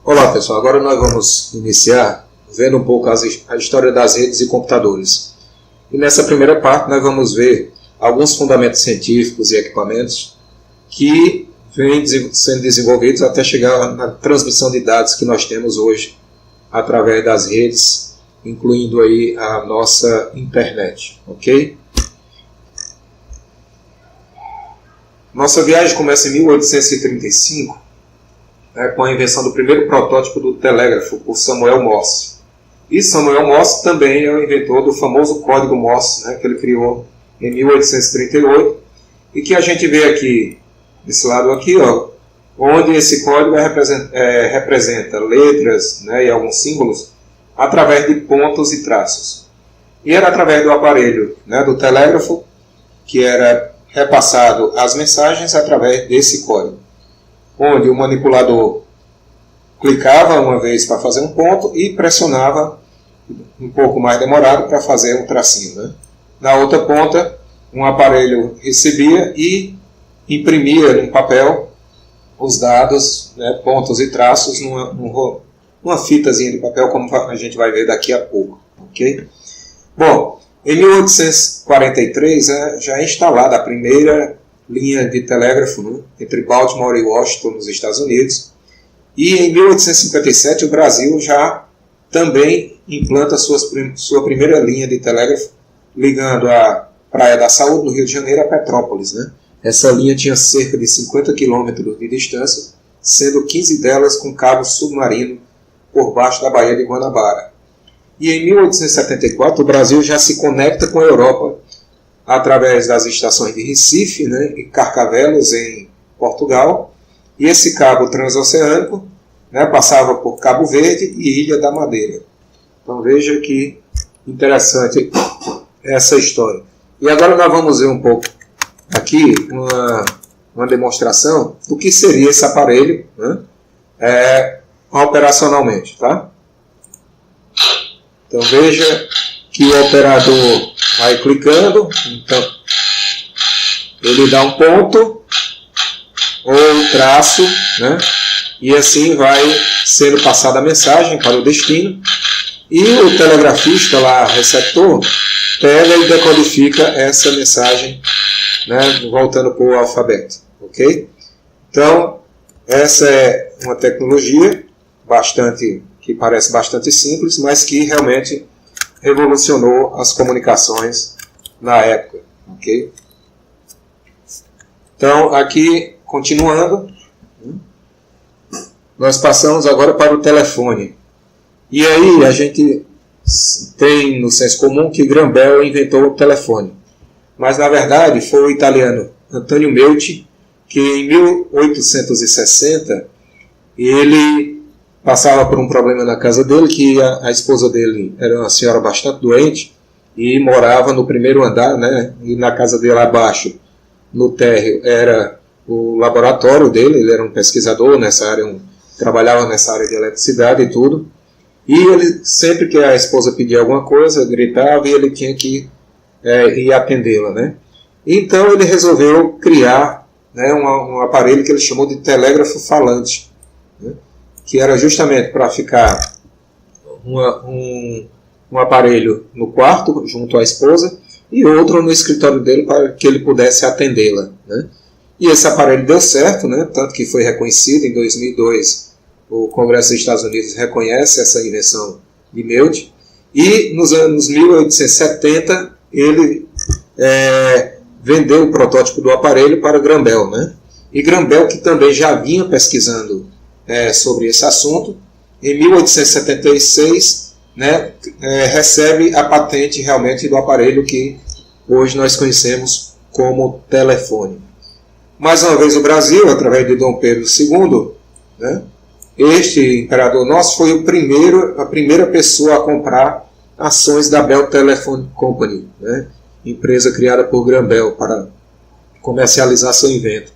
Olá pessoal, agora nós vamos iniciar vendo um pouco a história das redes e computadores. E nessa primeira parte nós vamos ver alguns fundamentos científicos e equipamentos que vêm sendo desenvolvidos até chegar na transmissão de dados que nós temos hoje através das redes, incluindo aí a nossa internet, ok? Nossa viagem começa em 1835, com a invenção do primeiro protótipo do telégrafo por Samuel Morse. E Samuel Morse também é o inventor do famoso código Morse, que ele criou em 1838, e que a gente vê aqui, desse lado aqui, onde esse código representa letras e alguns símbolos através de pontos e traços. E era através do aparelho do telégrafo que era repassado as mensagens através desse código, onde o manipulador clicava uma vez para fazer um ponto e pressionava um pouco mais demorado para fazer um tracinho. Na outra ponta, um aparelho recebia e imprimia num papel os dados, pontos e traços, numa fitazinha de papel, como a gente vai ver daqui a pouco. Okay? Bom, em 1843 já é instalada a primeira linha de telégrafo entre Baltimore e Washington, nos Estados Unidos. E em 1857 o Brasil já também implanta sua primeira linha de telégrafo, ligando a Praia da Saúde, no Rio de Janeiro, a Petrópolis. Essa linha tinha cerca de 50 quilômetros de distância, sendo 15 delas com cabo submarino por baixo da Baía de Guanabara. E em 1874 o Brasil já se conecta com a Europa através das estações de Recife e Carcavelos, em Portugal, e esse cabo transoceânico passava por Cabo Verde e Ilha da Madeira. Então veja que interessante essa história. E agora nós vamos ver um pouco aqui uma demonstração do que seria esse aparelho operacionalmente. Tá? Então veja que o operador vai clicando, então ele dá um ponto ou um traço, e assim vai sendo passada a mensagem para o destino, e o telegrafista lá, receptor, pega e decodifica essa mensagem, voltando para o alfabeto, ok? Então, essa é uma tecnologia que parece bastante simples, mas que realmente revolucionou as comunicações na época, ok? Então, aqui, continuando, nós passamos agora para o telefone. E aí a gente tem no senso comum que Graham Bell inventou o telefone. Mas, na verdade, foi o italiano Antonio Meucci que, em 1860, ele passava por um problema na casa dele, que a esposa dele era uma senhora bastante doente e morava no primeiro andar, e na casa dele abaixo, no térreo, era o laboratório dele. Ele era um pesquisador nessa área, trabalhava nessa área de eletricidade e tudo, e ele, sempre que a esposa pedia alguma coisa, gritava, e ele tinha que ir atendê-la. Então ele resolveu criar um aparelho que ele chamou de telégrafo falante, que era justamente para ficar um aparelho no quarto, junto à esposa, e outro no escritório dele para que ele pudesse atendê-la. E esse aparelho deu certo, tanto que foi reconhecido em 2002. O Congresso dos Estados Unidos reconhece essa invenção de Meucci. E nos anos 1870 ele vendeu o protótipo do aparelho para Graham Bell. E Graham Bell, que também já vinha pesquisando sobre esse assunto, em 1876 recebe a patente realmente do aparelho que hoje nós conhecemos como telefone. Mais uma vez o Brasil, através de Dom Pedro II, este imperador nosso foi a primeira pessoa a comprar ações da Bell Telephone Company, empresa criada por Graham Bell para comercializar seu invento.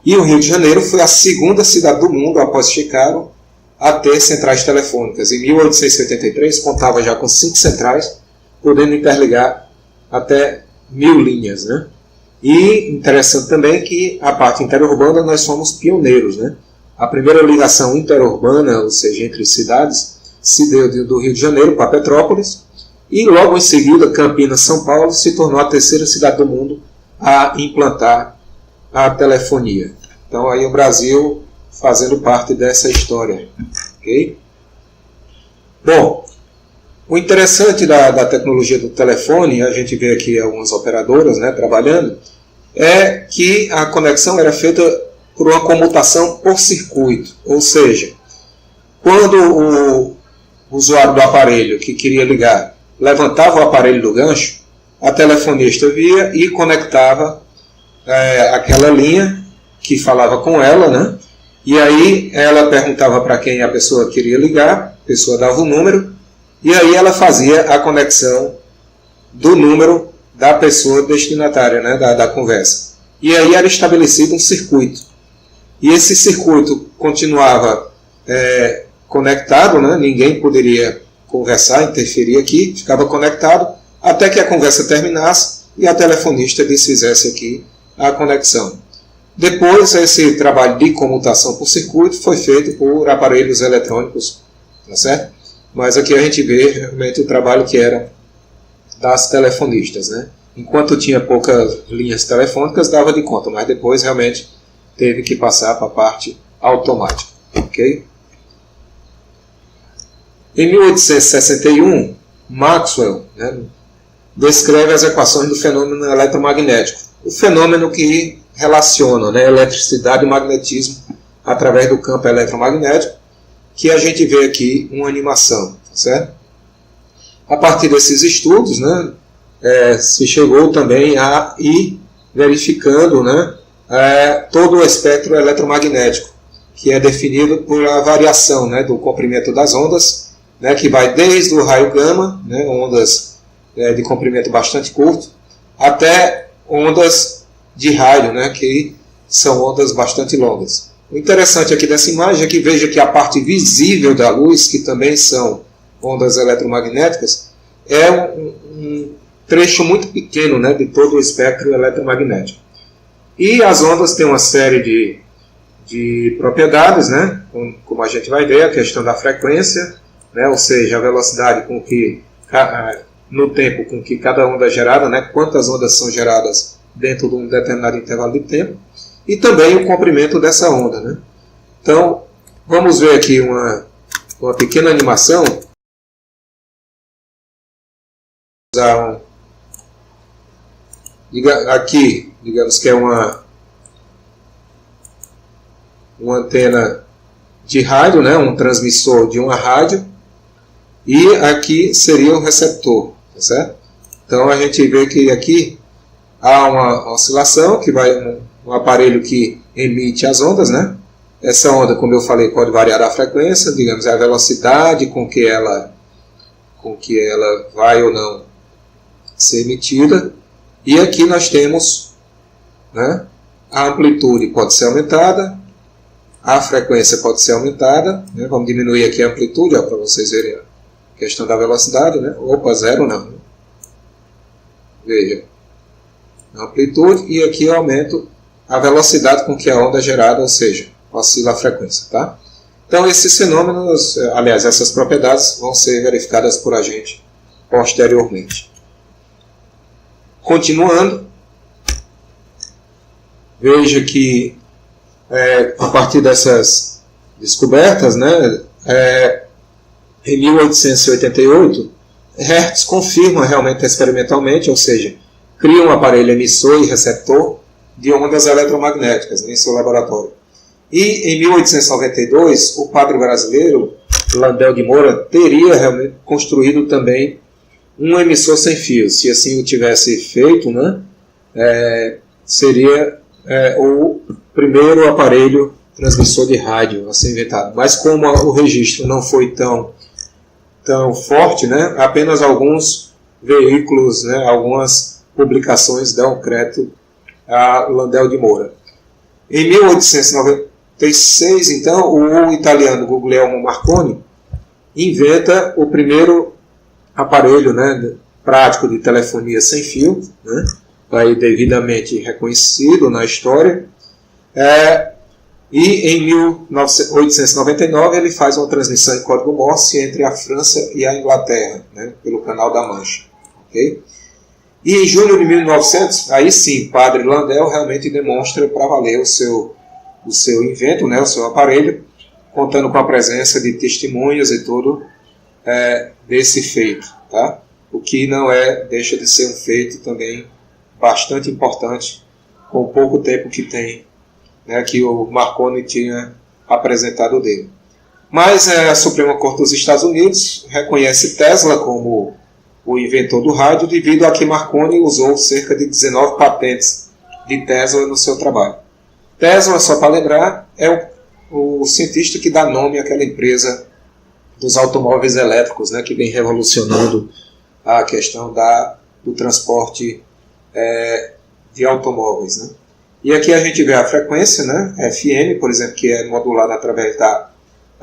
E o Rio de Janeiro foi a segunda cidade do mundo, após Chicago, a ter centrais telefônicas. Em 1883 contava já com 5 centrais, podendo interligar até 1000 linhas. E interessante também que a parte interurbana nós somos pioneiros, A primeira ligação interurbana, ou seja, entre cidades, se deu do Rio de Janeiro para Petrópolis, e logo em seguida Campinas, São Paulo, se tornou a terceira cidade do mundo a implantar a telefonia. Então aí o Brasil fazendo parte dessa história. Okay? Bom, o interessante da tecnologia do telefone, a gente vê aqui algumas operadoras, né, trabalhando, é que a conexão era feita por uma comutação por circuito, ou seja, quando o usuário do aparelho que queria ligar levantava o aparelho do gancho, a telefonista via e conectava aquela linha que falava com ela, né? E aí ela perguntava para quem a pessoa queria ligar, a pessoa dava o número, e aí ela fazia a conexão do número da pessoa destinatária, né, da conversa. E aí era estabelecido um circuito. E esse circuito continuava conectado, né, ninguém poderia conversar, interferir aqui, ficava conectado, até que a conversa terminasse e a telefonista desfizesse aqui a conexão. Depois, esse trabalho de comutação por circuito foi feito por aparelhos eletrônicos, tá certo? Mas aqui a gente vê realmente o trabalho que era das telefonistas, né? Enquanto tinha poucas linhas telefônicas, dava de conta, mas depois realmente teve que passar para a parte automática. Ok? Em 1861, Maxwell, né, descreve as equações do fenômeno eletromagnético. O fenômeno que relaciona, né, eletricidade e magnetismo através do campo eletromagnético, que a gente vê aqui uma animação, certo? A partir desses estudos, né, se chegou também a ir verificando, né, todo o espectro eletromagnético, que é definido por a variação, né, do comprimento das ondas, né, que vai desde o raio gama, né, ondas de comprimento bastante curto, até ondas de rádio, né, que são ondas bastante longas. O interessante aqui dessa imagem é que veja que a parte visível da luz, que também são ondas eletromagnéticas, é um trecho muito pequeno, né, de todo o espectro eletromagnético. E as ondas têm uma série de propriedades, né, como a gente vai ver, a questão da frequência, né, ou seja, a velocidade com que, no tempo com que cada onda é gerada, né, quantas ondas são geradas dentro de um determinado intervalo de tempo, e também o comprimento dessa onda, né? Então, vamos ver aqui uma pequena animação. Aqui, digamos que é uma antena de rádio, né? Um transmissor de uma rádio, e aqui seria o receptor, tá certo? Então a gente vê que aqui há uma oscilação, que vai um aparelho que emite as ondas, né? Essa onda, como eu falei, pode variar a frequência, digamos, é a velocidade com que ela vai ou não ser emitida. E aqui nós temos, né, a amplitude pode ser aumentada, a frequência pode ser aumentada, né? Vamos diminuir aqui a amplitude, para vocês verem a questão da velocidade, né? Opa, zero não. Veja, a amplitude, e aqui eu aumento a velocidade com que a onda é gerada, ou seja, oscila a frequência, tá? Então esses fenômenos, aliás, essas propriedades vão ser verificadas por a gente posteriormente. Continuando, veja que a partir dessas descobertas, né, em 1888, Hertz confirma realmente experimentalmente, ou seja, cria um aparelho emissor e receptor de ondas eletromagnéticas em seu laboratório. E em 1892, o padre brasileiro Landel de Moura teria realmente construído também um emissor sem fio. Se assim o tivesse feito, né, seria o primeiro aparelho transmissor de rádio a ser inventado. Mas como o registro não foi tão forte, né, apenas alguns veículos, né, algumas publicações dão crédito a Landel de Moura. Em 1896, então, o italiano Guglielmo Marconi inventa o primeiro aparelho, né, prático de telefonia sem fio, né, aí devidamente reconhecido na história, E em 1899 ele faz uma transmissão em código Morse entre a França e a Inglaterra, né, pelo Canal da Mancha. Okay? E em julho de 1900, aí sim, Padre Landel realmente demonstra para valer o seu invento, né, o seu aparelho, contando com a presença de testemunhas e tudo desse feito. Tá? O que não deixa de ser um feito também bastante importante, com o pouco tempo que tem, né, que o Marconi tinha apresentado dele. Mas a Suprema Corte dos Estados Unidos reconhece Tesla como o inventor do rádio, devido a que Marconi usou cerca de 19 patentes de Tesla no seu trabalho. Tesla, só para lembrar, é o cientista que dá nome àquela empresa dos automóveis elétricos, né, que vem revolucionando a questão do transporte de automóveis. Né? E aqui a gente vê a frequência, né, FM, por exemplo, que é modulada através da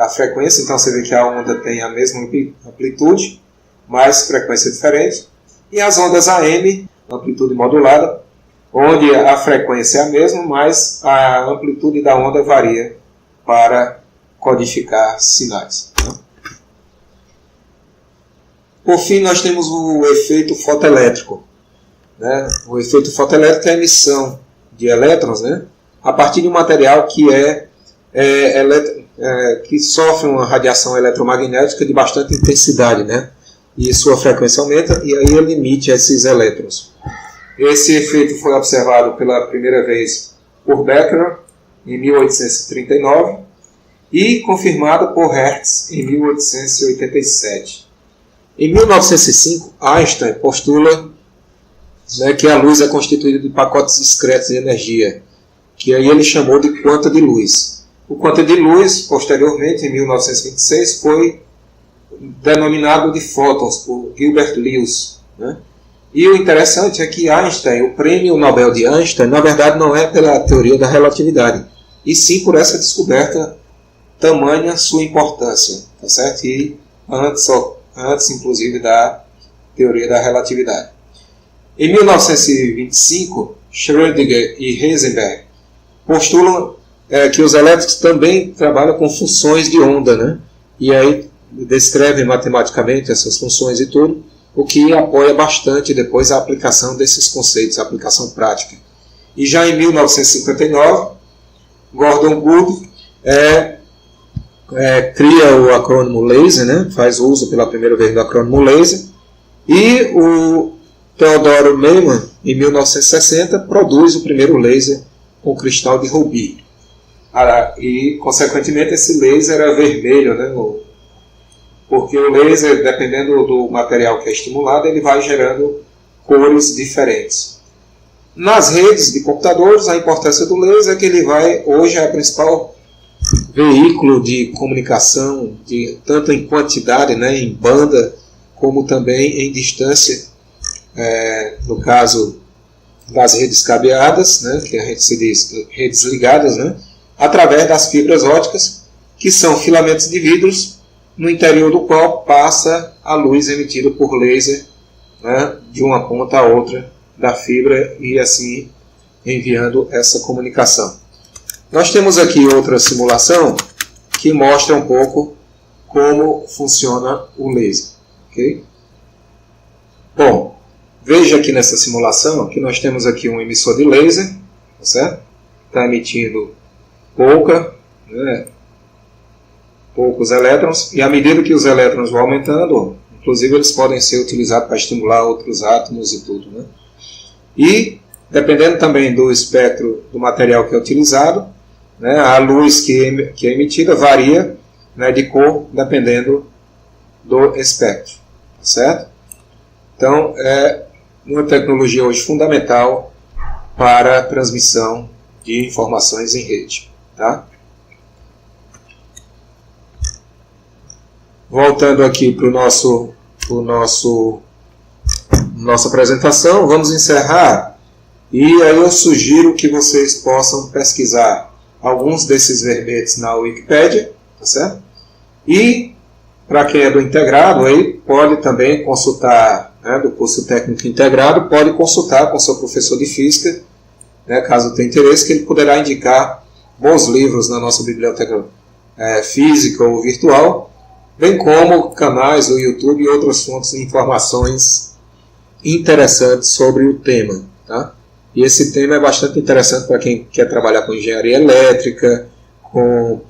frequência, então você vê que a onda tem a mesma amplitude, mas frequência diferente. E as ondas AM, amplitude modulada, onde a frequência é a mesma, mas a amplitude da onda varia para codificar sinais. Né? Por fim, nós temos o efeito fotoelétrico. Né? O efeito fotoelétrico é a emissão de elétrons, né, a partir de um material que sofre uma radiação eletromagnética de bastante intensidade, né, e sua frequência aumenta, e aí ele emite esses elétrons. Esse efeito foi observado pela primeira vez por Becquerel em 1839 e confirmado por Hertz em 1887. Em 1905, Einstein postula, né, que a luz é constituída de pacotes discretos de energia, que aí ele chamou de quanta de luz. O quanta de luz, posteriormente, em 1926, foi denominado de fótons por Gilbert Lewis. Né? E o interessante é que Einstein, o prêmio Nobel de Einstein, na verdade não é pela teoria da relatividade, e sim por essa descoberta, tamanha sua importância, tá certo? E antes inclusive da teoria da relatividade. Em 1925, Schrödinger e Heisenberg postulam que os elétrons também trabalham com funções de onda, né? E aí descrevem matematicamente essas funções e tudo, o que apoia bastante depois a aplicação desses conceitos, a aplicação prática. E já em 1959, Gordon Gould cria o acrônimo LASER, né? Faz uso pela primeira vez do acrônimo LASER, e o Theodore Maiman, em 1960, produz o primeiro laser com cristal de rubi. E, consequentemente, esse laser era vermelho, né? Porque o laser, dependendo do material que é estimulado, ele vai gerando cores diferentes. Nas redes de computadores, a importância do laser é que ele hoje é o principal veículo de comunicação, tanto em quantidade, né, em banda, como também em distância, no caso das redes cabeadas, né, que a gente se diz redes ligadas, né, através das fibras ópticas, que são filamentos de vidros, no interior do qual passa a luz emitida por laser, né, de uma ponta a outra da fibra, e assim enviando essa comunicação. Nós temos aqui outra simulação que mostra um pouco como funciona o laser. Okay? Bom, veja aqui nessa simulação que nós temos aqui um emissor de laser, tá certo? Está emitindo poucos elétrons, e à medida que os elétrons vão aumentando, inclusive eles podem ser utilizados para estimular outros átomos e tudo. Né? E, dependendo também do espectro do material que é utilizado, né, a luz que é emitida varia, né, de cor dependendo do espectro. Tá certo? Então, é uma tecnologia hoje fundamental para a transmissão de informações em rede. Tá? Voltando aqui para nossa apresentação, vamos encerrar, e aí eu sugiro que vocês possam pesquisar alguns desses verbetes na Wikipédia, tá certo? E, para quem é do integrado, aí pode também consultar, né, do curso técnico integrado, pode consultar com seu professor de física, né, caso tenha interesse, que ele poderá indicar bons livros na nossa biblioteca física ou virtual, bem como canais do YouTube e outras fontes de informações interessantes sobre o tema. Tá? E esse tema é bastante interessante para quem quer trabalhar com engenharia elétrica, com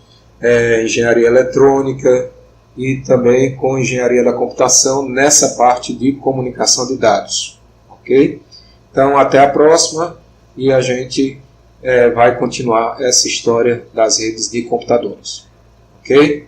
engenharia eletrônica e também com engenharia da computação nessa parte de comunicação de dados. Ok? Então, até a próxima e a gente vai continuar essa história das redes de computadores. Ok?